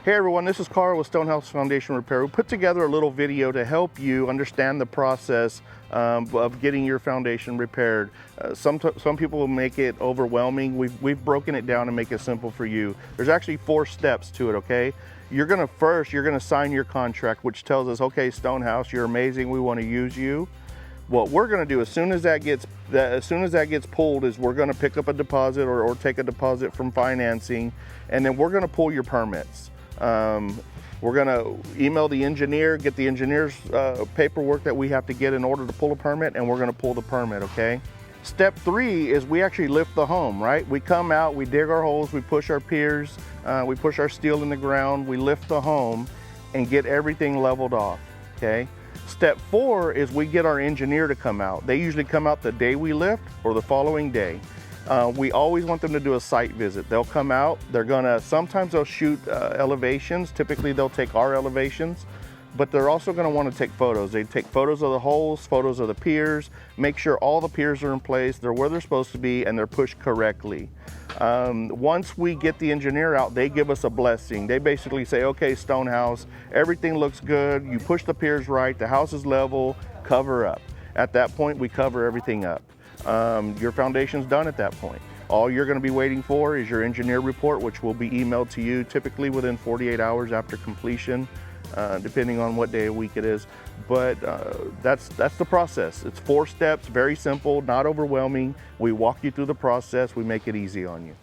Hey everyone, this is Carl with StoneHouse Foundation Repair. We put together a little video to help you understand the process of getting your foundation repaired. Some people will make it overwhelming. We've broken it down and make it simple for you. There's actually 4 steps to it, okay? You're gonna sign your contract, which tells us, okay, StoneHouse, you're amazing, we wanna use you. What we're gonna do as soon as that gets pulled is we're gonna pick up a deposit or take a deposit from financing, and then we're gonna pull your permits. We're gonna email the engineer, get the engineer's paperwork that we have to get in order to pull a permit, and we're gonna pull the permit, okay? Step 3 is we actually lift the home, right? We come out, we dig our holes, we push our piers, we push our steel in the ground, we lift the home and get everything leveled off, okay? Step 4 is we get our engineer to come out. They usually come out the day we lift or the following day. We always want them to do a site visit. They'll come out, sometimes they'll shoot elevations. Typically they'll take our elevations, but they're also gonna wanna take photos. They take photos of the holes, photos of the piers, make sure all the piers are in place, they're where they're supposed to be, and they're pushed correctly. Once we get the engineer out, they give us a blessing. They basically say, okay, StoneHouse, everything looks good, you push the piers right, the house is level, cover up. At that point, we cover everything up. Your foundation's done at that point. All you're going to be waiting for is your engineer report, which will be emailed to you typically within 48 hours after completion, depending on what day of week it is. But that's the process. It's 4 steps, very simple, not overwhelming. We walk you through the process, we make it easy on you.